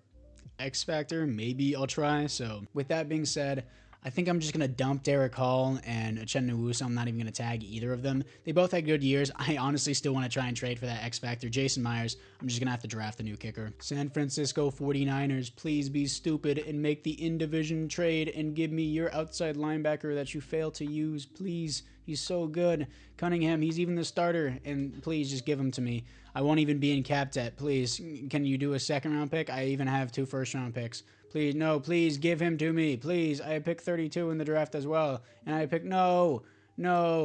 Speaker 1: X Factor. Maybe I'll try. So with that being said, I think I'm just going to dump Derek Hall and Uchenna Nwosu. I'm not even going to tag either of them. They both had good years. I honestly still want to try and trade for that X Factor. Jason Myers, I'm just going to have to draft a new kicker. San Francisco 49ers, please be stupid and make the in-division trade and give me your outside linebacker that you failed to use. Please. He's so good. Cunningham, he's even the starter. And please just give him to me. I won't even be in cap debt. Please, can you do a second-round pick? I even have 2 first-round picks. Please, no, please give him to me. Please, I picked 32 in the draft as well. And I picked, no,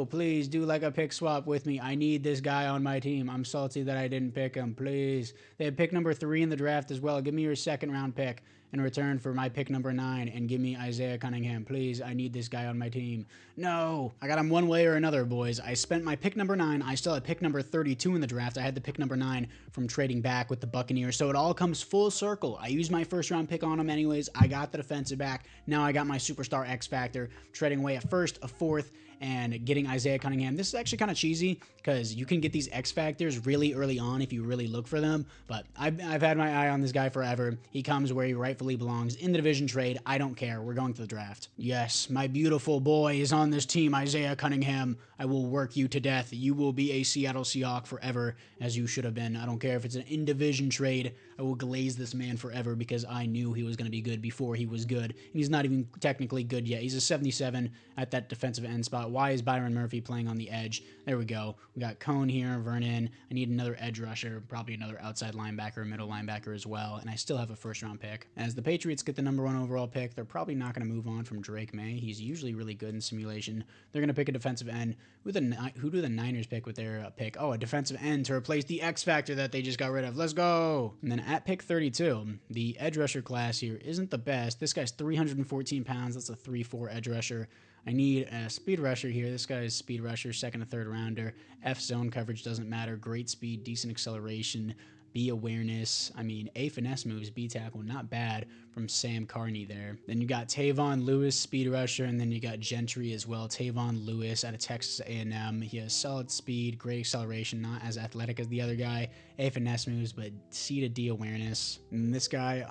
Speaker 1: please do like a pick swap with me. I need this guy on my team. I'm salty that I didn't pick him, please. They had pick number 3 in the draft as well. Give me your second-round pick in return for my pick number 9 and give me Isaiah Cunningham. Please, I need this guy on my team. No, I got him one way or another, boys. I spent my pick number 9. I still had pick number 32 in the draft. I had the pick number 9 from trading back with the Buccaneers. So it all comes full circle. I used my first-round pick on him anyways. I got the defensive back. Now I got my superstar X Factor, trading away a first, a fourth, and getting Isaiah Cunningham. This is actually kind of cheesy because you can get these X Factors really early on if you really look for them, but I've had my eye on this guy forever. He comes where he rightfully belongs in the division trade. I don't care. We're going to the draft. Yes, my beautiful boy is on this team, Isaiah Cunningham. I will work you to death. You will be a Seattle Seahawk forever, as you should have been. I don't care if it's an in-division trade. I will glaze this man forever because I knew he was going to be good before he was good, and he's not even technically good yet. He's a 77 at that defensive end spot. Why is Byron Murphy playing on the edge? There we go. We got Cone here, Vernon. I need another edge rusher, probably another outside linebacker, middle linebacker as well, and I still have a first-round pick. As the Patriots get the number 1 overall pick, they're probably not going to move on from Drake May. He's usually really good in simulation. They're going to pick a defensive end. Who do the Niners pick with their pick? Oh, a defensive end to replace the X Factor that they just got rid of. Let's go! And then at pick 32, the edge rusher class here isn't the best. This guy's 314 pounds. That's a 3-4 edge rusher. I need a speed rusher here. This guy's speed rusher, second or third rounder. F zone coverage doesn't matter. Great speed, decent acceleration, B awareness. A finesse moves, B tackle, not bad from Sam Carney there. Then you got Tavon Lewis, speed rusher, and then you got Gentry as well. Tavon Lewis out of Texas A&M. He has solid speed, great acceleration, not as athletic as the other guy. A finesse moves, but C to D awareness. And this guy,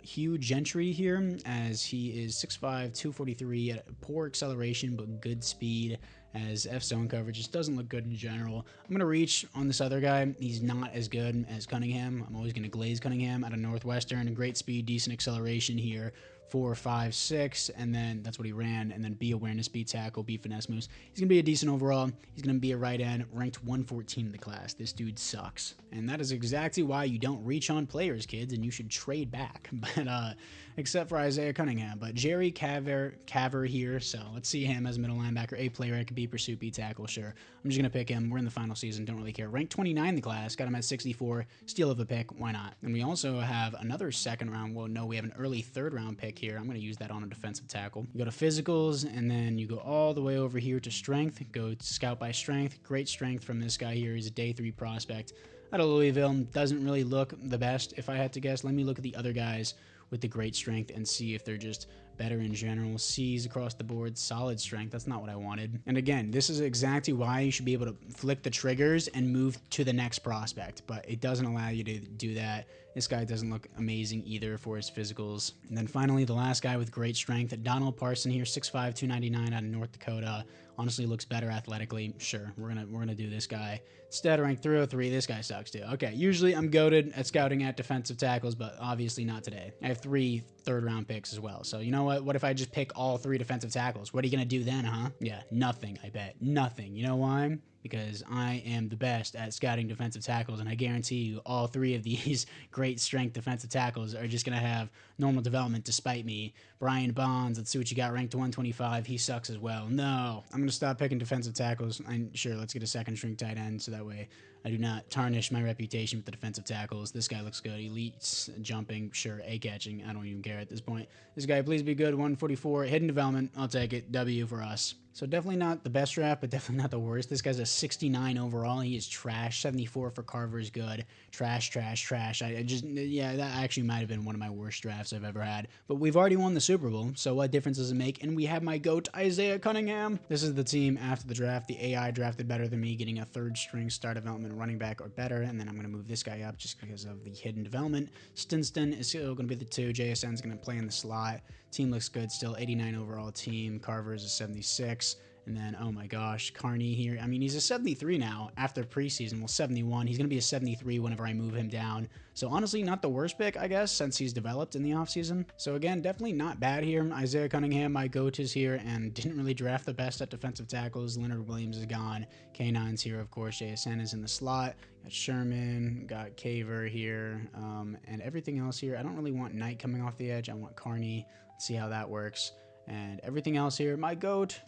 Speaker 1: Hugh Gentry here, as he is 6'5", 243, at poor acceleration, but good speed. As F-zone coverage just doesn't look good in general. I'm going to reach on this other guy. He's not as good as Cunningham. I'm always going to glaze Cunningham out of Northwestern. Great speed, decent acceleration here. 4, 5, 6, and then that's what he ran, and then B awareness, B tackle, B finesse moves. He's going to be a decent overall. He's going to be a right end, ranked 114 in the class. This dude sucks. And that is exactly why you don't reach on players, kids, and you should trade back. But except for Isaiah Cunningham. But Jerry Caver here, so let's see him as a middle linebacker. A player, I could B pursuit, B tackle, sure. I'm just going to pick him. We're in the final season, don't really care. Ranked 29 in the class, got him at 64. Steal of a pick, why not? And we also have another second round. Well, no, we have an early third round pick here. I'm going to use that on a defensive tackle. You go to physicals, and then you go all the way over here to strength. Go scout by strength. Great strength from this guy here. He's a day 3 prospect out of Louisville. Doesn't really look the best, if I had to guess. Let me look at the other guys with the great strength and see if they're just better in general. C's across the board, solid strength. That's not what I wanted. And again, this is exactly why you should be able to flick the triggers and move to the next prospect, but it doesn't allow you to do that. This guy doesn't look amazing either for his physicals. And then finally, the last guy with great strength, Donald Parson here, 6'5", 299 out of North Dakota. Honestly looks better athletically. Sure, we're gonna do this guy. Instead, ranked 303. This guy sucks too. Okay, usually I'm goated at scouting at defensive tackles, but obviously not today. I have 3 third-round picks as well. So you know what? What if I just pick all 3 defensive tackles? What are you gonna do then, huh? Yeah, nothing. I bet nothing. You know why? Because I am the best at scouting defensive tackles, and I guarantee you all 3 of these great strength defensive tackles are just going to have normal development despite me. Brian Bonds, let's see what you got, ranked 125. He sucks as well. No, I'm going to stop picking defensive tackles. And sure, let's get a second string tight end so that way I do not tarnish my reputation with the defensive tackles. This guy looks good. Elite jumping, sure, A catching. I don't even care at this point. This guy, please be good. 144, hidden development. I'll take it. W for us. So definitely not the best draft, but definitely not the worst. This guy's a 69 overall. He is trash. 74 for Carver is good. Trash, trash, trash. Yeah, that actually might have been one of my worst drafts I've ever had. But we've already won the Super Bowl, so what difference does it make? And we have my GOAT, Isaiah Cunningham. This is the team after the draft. The AI drafted better than me, getting a 3rd string star development running back or better. And then I'm going to move this guy up just because of the hidden development. Stinston is still going to be the 2. JSN is going to play in the slot. Team looks good still. 89 overall team. Carver is a 76. And then, oh my gosh, Carney here. I mean, he's a 73 now after preseason. Well, 71. He's going to be a 73 whenever I move him down. So honestly, not the worst pick, I guess, since he's developed in the offseason. So again, definitely not bad here. Isaiah Cunningham, my GOAT, is here and didn't really draft the best at defensive tackles. Leonard Williams is gone. K9's here, of course. JSN is in the slot. Got Sherman, got Caver here, and everything else here. I don't really want Knight coming off the edge. I want Carney. Let's see how that works. And everything else here, my GOAT,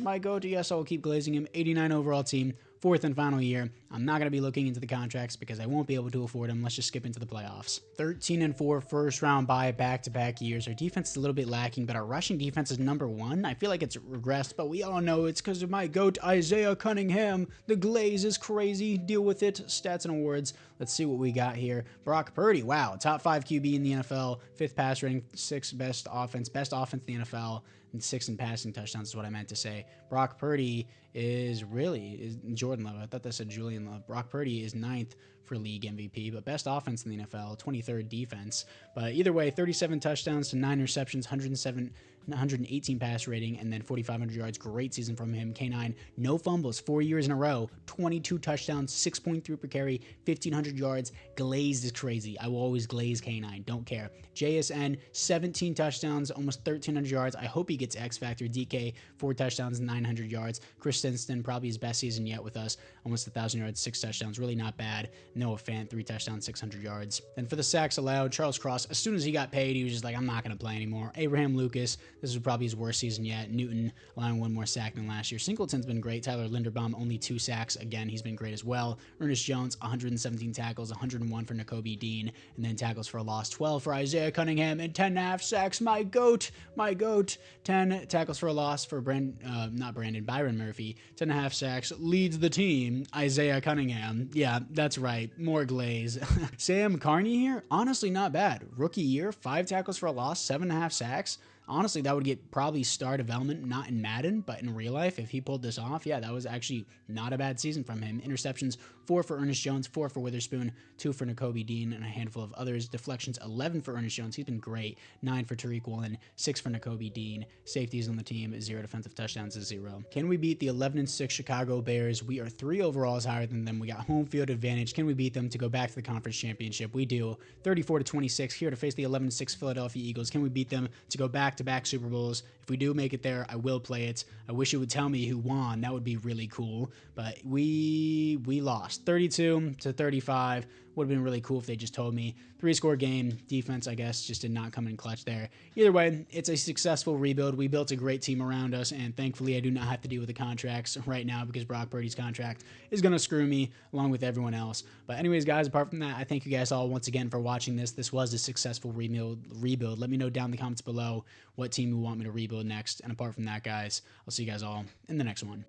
Speaker 1: yes, I will keep glazing him. 89 overall team, 4th and final year. I'm not going to be looking into the contracts because I won't be able to afford them. Let's just skip into the playoffs. 13-4 first round bye back-to-back years. Our defense is a little bit lacking, but our rushing defense is #1. I feel like it's regressed, but we all know it's because of my GOAT, Isaiah Cunningham. The glaze is crazy. Deal with it. Stats and awards. Let's see what we got here. Brock Purdy, wow, top 5 QB in the NFL, 5th pass rating, 6th best offense in the NFL, and 6th in passing touchdowns is what I meant to say. Brock Purdy is Jordan Love. I thought that said Julian Love. Brock Purdy is 9th for league MVP, but best offense in the NFL, 23rd defense. But either way, 37 touchdowns to 9 receptions, 118 pass rating, and then 4,500 yards. Great season from him. K9, no fumbles, 4 years in a row, 22 touchdowns, 6.3 per carry, 1,500 yards. Glazed is crazy. I will always glaze K9. Don't care. JSN, 17 touchdowns, almost 1,300 yards. I hope he gets X Factor. DK, 4 touchdowns, 900 yards. Chris Stinston, probably his best season yet with us. Almost 1,000 yards, 6 touchdowns. Really not bad. Noah Fant, 3 touchdowns, 600 yards. Then for the sacks allowed, Charles Cross, as soon as he got paid, he was just like, I'm not going to play anymore. Abraham Lucas, this was probably his worst season yet. Newton allowing 1 more sack than last year. Singleton's been great. Tyler Linderbaum, only 2 sacks. Again, he's been great as well. Ernest Jones, 117 tackles, 101 for Nakobe Dean, and then tackles for a loss, 12 for Isaiah Cunningham, and 10.5 sacks. My GOAT. 10 tackles for a loss for Byron Murphy. 10.5 sacks. Leads the team, Isaiah Cunningham. Yeah, that's right. More glaze. Sam Carney here, honestly not bad. Rookie year, 5 tackles for a loss, 7.5 sacks. Honestly, that would get probably star development, not in Madden, but in real life, if he pulled this off, yeah, that was actually not a bad season from him. Interceptions, 4 for Ernest Jones, 4 for Witherspoon, 2 for Nakobe Dean, and a handful of others. Deflections, 11 for Ernest Jones. He's been great. 9 for Tariq Woolen, 6 for Nakobe Dean. Safeties on the team, 0 defensive touchdowns, 0. Can we beat the 11-6 Chicago Bears? We are 3 overalls higher than them. We got home field advantage. Can we beat them to go back to the conference championship? We do. 34-26 here to face the 11-6 Philadelphia Eagles. Can we beat them to go back-to-back Super Bowls? If we do make it there, I will play it. I wish you would tell me who won. That would be really cool. But we lost 32-35. Would have been really cool if they just told me. 3-score game. Defense, I guess, just did not come in clutch there. Either way, it's a successful rebuild. We built a great team around us, and thankfully I do not have to deal with the contracts right now because Brock Purdy's contract is going to screw me along with everyone else. But anyways, guys, apart from that, I thank you guys all once again for watching this. This was a successful rebuild. Let me know down in the comments below what team you want me to rebuild next. And apart from that, guys, I'll see you guys all in the next one.